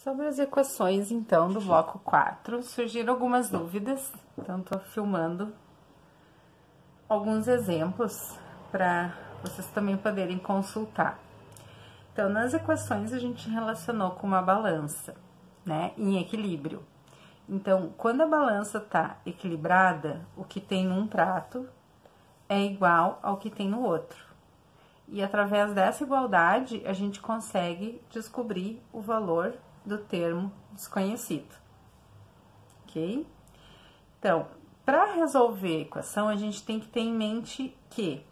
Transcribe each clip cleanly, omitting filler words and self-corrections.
Sobre as equações, então, do bloco 4, surgiram algumas dúvidas, então estou filmando alguns exemplos para vocês também poderem consultar. Então, nas equações a gente relacionou com uma balança, né, em equilíbrio. Então, quando a balança está equilibrada, o que tem num prato é igual ao que tem no outro. E através dessa igualdade, a gente consegue descobrir o valor do termo desconhecido, ok? Então, para resolver a equação, a gente tem que ter em mente que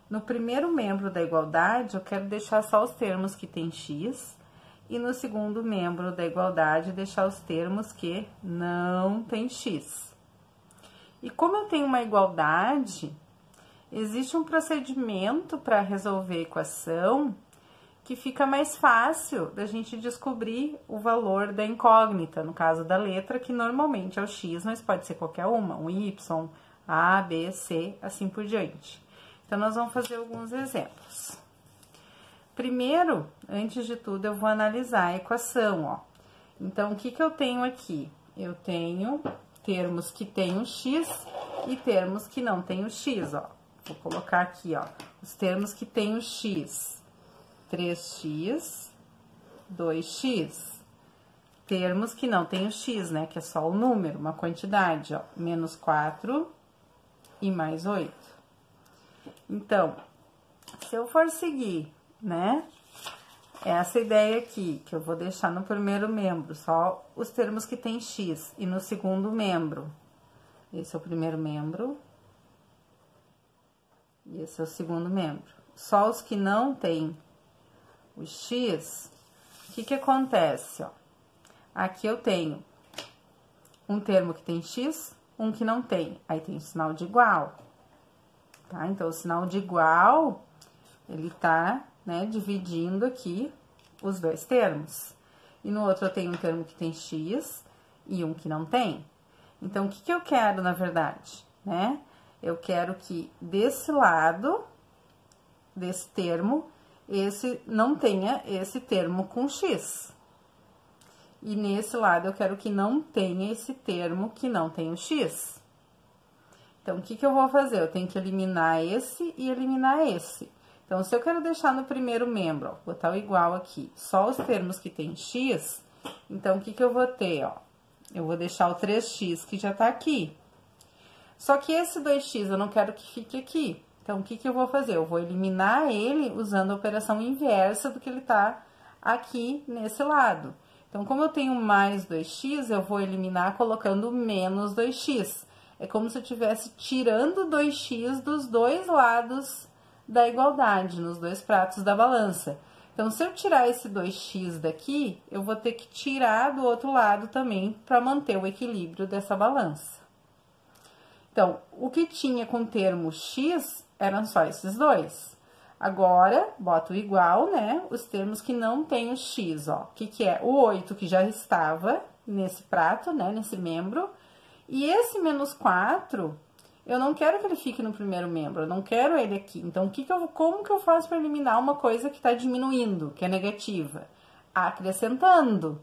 no primeiro membro da igualdade, eu quero deixar só os termos que tem x, e no segundo membro da igualdade, deixar os termos que não tem x. E como eu tenho uma igualdade, existe um procedimento para resolver a equação que fica mais fácil da gente descobrir o valor da incógnita, no caso da letra, que normalmente é o x, mas pode ser qualquer uma, um y, a, b, c, assim por diante. Então, nós vamos fazer alguns exemplos. Primeiro, antes de tudo, eu vou analisar a equação, ó. Então, o que que eu tenho aqui? Eu tenho termos que têm o x e termos que não têm o x, ó. Vou colocar aqui, ó, os termos que têm o x. 3x, 2x. Termos que não tem o x, né? Que é só o número, uma quantidade, ó. Menos 4 e mais 8. Então, se eu for seguir, né? Essa ideia aqui, que eu vou deixar no primeiro membro, só os termos que tem x. E no segundo membro, esse é o primeiro membro. E esse é o segundo membro. Só os que não tem o x, o que que acontece, ó? Aqui eu tenho um termo que tem x, um que não tem. Aí tem o sinal de igual, tá? Então, o sinal de igual, ele tá, né, dividindo aqui os dois termos. E no outro eu tenho um termo que tem x e um que não tem. Então, o que que eu quero, na verdade, né? Eu quero que desse lado, desse termo, esse não tenha esse termo com x. E nesse lado eu quero que não tenha esse termo que não tem o x. Então, o que que eu vou fazer? Eu tenho que eliminar esse e eliminar esse. Então, se eu quero deixar no primeiro membro, ó, botar o igual aqui, só os termos que tem x, então, o que que eu vou ter, ó? Eu vou deixar o 3x que já tá aqui. Só que esse 2x eu não quero que fique aqui. Então, o que que eu vou fazer? Eu vou eliminar ele usando a operação inversa do que ele tá aqui nesse lado. Então, como eu tenho mais 2x, eu vou eliminar colocando menos 2x. É como se eu estivesse tirando 2x dos dois lados da igualdade, nos dois pratos da balança. Então, se eu tirar esse 2x daqui, eu vou ter que tirar do outro lado também para manter o equilíbrio dessa balança. Então, o que tinha com o termo x eram só esses dois. Agora, boto igual, né, os termos que não tem o x, ó. O que que é? O 8, que já estava nesse prato, né, nesse membro. E esse menos 4, eu não quero que ele fique no primeiro membro, eu não quero ele aqui. Então, como que eu faço para eliminar uma coisa que está diminuindo, que é negativa? Acrescentando.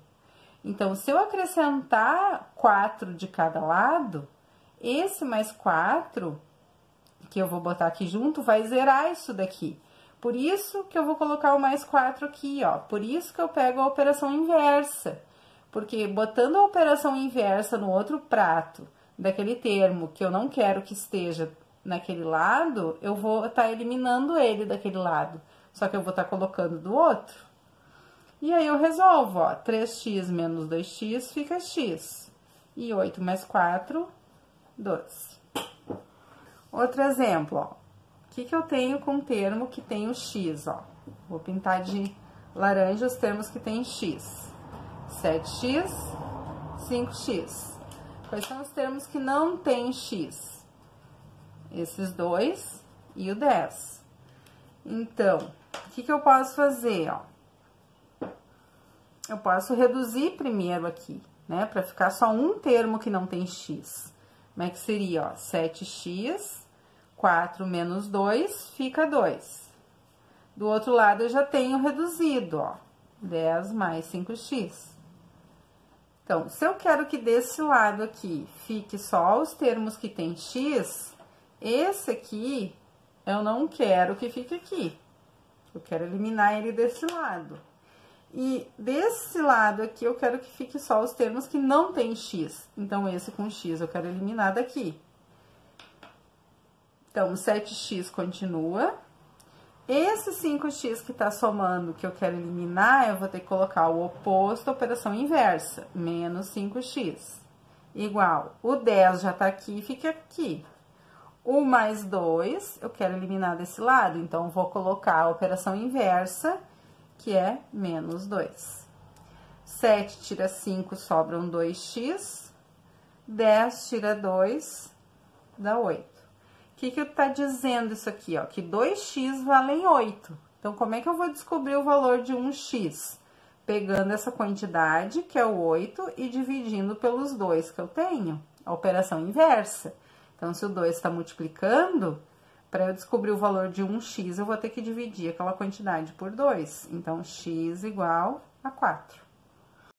Então, se eu acrescentar 4 de cada lado, esse mais 4, que eu vou botar aqui junto, vai zerar isso daqui. Por isso que eu vou colocar o mais 4 aqui, ó. Por isso que eu pego a operação inversa. Porque botando a operação inversa no outro prato, daquele termo que eu não quero que esteja naquele lado, eu vou estar eliminando ele daquele lado. Só que eu vou estar colocando do outro. E aí eu resolvo, ó. 3x menos 2x fica x. E 8 mais 4, 12. Outro exemplo, ó. O que que eu tenho com o termo que tem o x, ó? Vou pintar de laranja os termos que tem x. 7x, 5x. Quais são os termos que não tem x? Esses dois e o 10. Então, o que que eu posso fazer, ó? Eu posso reduzir primeiro aqui, né? Para ficar só um termo que não tem x. Como é que seria, ó? 7x, 4 menos 2, fica 2. Do outro lado, eu já tenho reduzido, ó. 10 mais 5x. Então, se eu quero que desse lado aqui fique só os termos que tem x, esse aqui eu não quero que fique aqui. Eu quero eliminar ele desse lado. E desse lado aqui eu quero que fique só os termos que não tem x. Então, esse com x eu quero eliminar daqui. Então, 7x continua. Esse 5x que tá somando, que eu quero eliminar, eu vou ter que colocar o oposto à operação inversa. Menos 5x. Igual, o 10 já tá aqui, fica aqui. O mais 2, eu quero eliminar desse lado. Então, vou colocar a operação inversa, que é menos 2. 7 tira 5, sobram 2x. 10 tira 2, dá 8. O que tá dizendo isso aqui, ó? Que 2x valem 8. Então, como é que eu vou descobrir o valor de 1x? Pegando essa quantidade, que é o 8, e dividindo pelos 2 que eu tenho. A operação inversa. Então, se o 2 está multiplicando, para eu descobrir o valor de 1x, eu vou ter que dividir aquela quantidade por 2. Então, x igual a 4.